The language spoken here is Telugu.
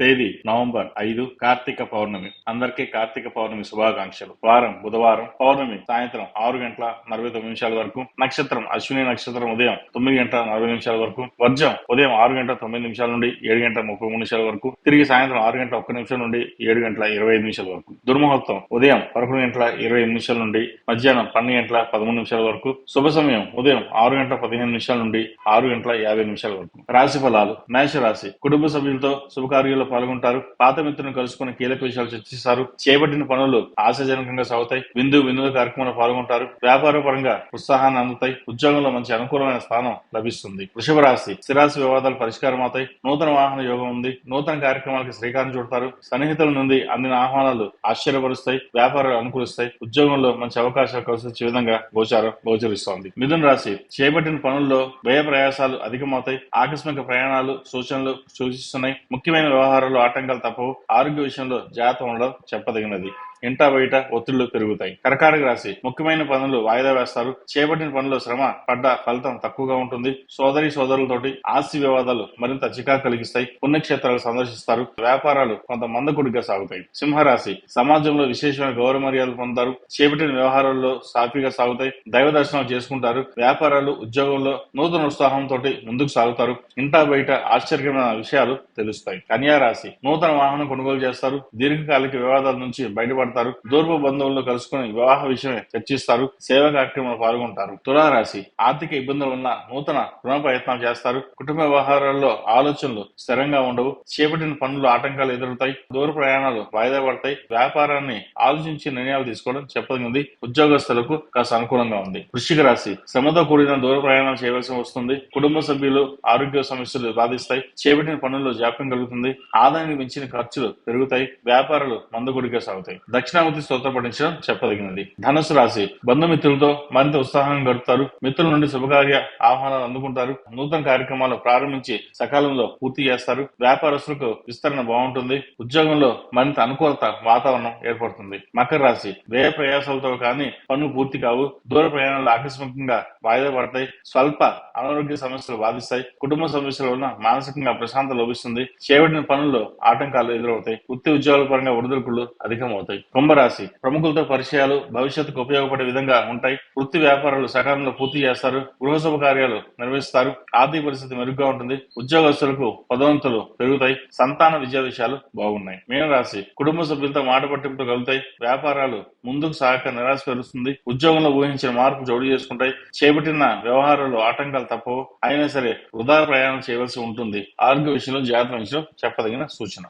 తేదీ నవంబర్ 5 కార్తీక పౌర్ణమి. అందరికీ కార్తీక పౌర్ణమి శుభాకాంక్షలు. వారం బుధవారం. పౌర్ణమి సాయంత్రం 6:49 వరకు. నక్షత్రం అశ్విని నక్షత్రం ఉదయం 9:40 వరకు. వర్జం ఉదయం 6:09 నుండి 7:33 వరకు. తిరిగి సాయంత్రం 6:01 నుండి 7:25 వరకు. దుర్ముహూర్తం ఉదయం 11:28 నుండి మధ్యాహ్నం 12:13 వరకు. శుభ సమయం ఉదయం 6:15 నుండి 6:50 వరకు. రాశి ఫలాలు. మేషరాశి. కుటుంబ సభ్యులతో శుభకార్యాల్లో పాల్గొంటారు. పాత మిత్రులను కలుసుకుని కీలక విషయాలు చర్చిస్తారు. చేపట్టిన పనులు ఆశాజనకంగా సాగుతాయి. విందు కార్యక్రమంలో పాల్గొంటారు. వ్యాపార పరంగా ఉత్సాహాన్ని అందుతాయి. ఉద్యోగంలో మంచి అనుకూలమైన స్థానం లభిస్తుంది. వృషభ రాశి. స్థిరాస్తి వివాదాలు పరిష్కారం అవుతాయి. నూతన వాహన యోగం ఉంది. నూతన కార్యక్రమాలకు శ్రీకారం చుడతారు. సన్నిహితుల నుండి అందిన ఆహ్వానాలు ఆశ్చర్యపరుస్తాయి. వ్యాపారాలు అనుకూలిస్తాయి. ఉద్యోగంలో మంచి అవకాశాలు కలిసి వచ్చే విధంగా గోచరిస్తోంది. మిథున రాశి. చేపట్టిన పనుల్లో వ్యయ ప్రయాసాలు అధికమవుతాయి. ఆకస్మిక ప్రయాణాలు సూచనలు సూచిస్తున్నాయి. ముఖ్యమైన వ్యవహారాల్లో ఆటంకాలు తప్పవు. ఆరోగ్య విషయంలో జాగ్రత్త ఉండడం చెప్పదగినది. ఇంటా బయట ఒత్తిళ్లు పెరుగుతాయి. కర్కాటక రాశి. ముఖ్యమైన పనులు వాయిదా వేస్తారు. చేపట్టిన పనుల్లో శ్రమ పడ్డ ఫలితం తక్కువగా ఉంటుంది. సోదరులతోటి ఆస్తి వివాదాలు మరింత చికాకు కలిగిస్తాయి. పుణ్యక్షేత్రాలు సందర్శిస్తారు. వ్యాపారాలు కొంత మందకొడిగా సాగుతాయి. సింహరాశి. సమాజంలో విశేషమైన గౌరవ మర్యాదలు పొందుతారు. చేపట్టిన వ్యవహారాల్లో సాఫీగా సాగుతాయి. దైవ దర్శనాలు చేసుకుంటారు. వ్యాపారాలు ఉద్యోగంలో నూతన ఉత్సాహంతో ముందుకు సాగుతారు. ఇంటా బయట ఆశ్చర్యకరమైన విషయాలు తెలుస్తాయి. కన్యా రాశి. నూతన వాహనం కొనుగోలు చేస్తారు. దీర్ఘకాలిక వివాదాల నుంచి బయటపడతారు. దూరపు బంధువులను కలుసుకుని వివాహ విషయమే చర్చిస్తారు. సేవా కార్యక్రమంలో పాల్గొంటారు. తులారాశి. ఆర్థిక ఇబ్బందులు ఉన్న నూతన రుణ ప్రయత్నాలు చేస్తారు. కుటుంబ వ్యవహారాల్లో ఆలోచనలు స్థిరంగా ఉండవు. చేపట్టిన పనులు ఆటంకాలు ఎదురుతాయి. దూర ప్రయాణాలు వాయిదా పడతాయి. వ్యాపారాన్ని ఆలోచించి నిర్ణయాలు తీసుకోవడం చెప్పదగింది. ఉద్యోగస్తులకు కాస్త అనుకూలంగా ఉంది. వృశ్చిక రాశి. శ్రమతో కూడిన దూర ప్రయాణాలు చేయవలసి వస్తుంది. కుటుంబ సభ్యులు ఆరోగ్య సమస్యలు బాధిస్తాయి. చేపట్టిన పనుల్లో జాప్యం కలుగుతుంది. ఆదాయానికి మించిన ఖర్చులు పెరుగుతాయి. వ్యాపారాలు మందకొడిగా సాగుతాయి. దక్షిణామూర్తి స్తోత్రం పఠించడం చెప్పదగినది. ధనుసు రాశి. బంధుమిత్రులతో మరింత ఉత్సాహంగా గడుపుతారు. మిత్రుల నుండి శుభకార్య ఆహ్వానాలు అందుకుంటారు. నూతన కార్యక్రమాలు ప్రారంభించి సకాలంలో పూర్తి చేస్తారు. వ్యాపారస్తులకు విస్తరణ బాగుంటుంది. ఉద్యోగంలో మరింత అనుకూలత వాతావరణం ఏర్పడుతుంది. మకర రాశి. వ్యయ ప్రయాసాలతో కానీ పనులు పూర్తి కావు. దూర ప్రయాణాలు ఆకస్మికంగా వాయిదా పడతాయి. స్వల్ప అనారోగ్య సమస్యలు బాధిస్తాయి. కుటుంబ సమస్యల వలన మానసికంగా ప్రశాంతత లభిస్తుంది. చేపట్టిన పనుల్లో ఆటంకాలు ఎదురవుతాయి. వృత్తి ఉద్యోగాల పరంగా ఒడిదుడుకులు అధికమవుతాయి. కుంభరాశి. ప్రముఖులతో పరిచయాలు భవిష్యత్తుకు ఉపయోగపడే విధంగా ఉంటాయి. వృత్తి వ్యాపారాలు సకాలంలో పూర్తి చేస్తారు. గృహ శుభ కార్యాలు నిర్వహిస్తారు. ఆర్థిక పరిస్థితి మెరుగ్గా ఉంటుంది. ఉద్యోగస్తులకు పదోన్నతులు పెరుగుతాయి. సంతాన విద్యా విషయాలు బాగున్నాయి. మీనరాశి. కుటుంబ సభ్యులతో మాట పట్టింపులు కలుగుతాయి. వ్యాపారాలు ముందుకు సాగక నిరాశ పెరుగుతుంది. ఉద్యోగంలో ఊహించిన మార్పు జోడు చేసుకుంటాయి. చేపట్టిన వ్యవహారాలు ఆటంకాలు తప్పవు. అయినా సరే వృధా ప్రయాణం చేయవలసి ఉంటుంది. ఆరోగ్య విషయంలో జాగ్రత్త విషయం చెప్పదగిన సూచన.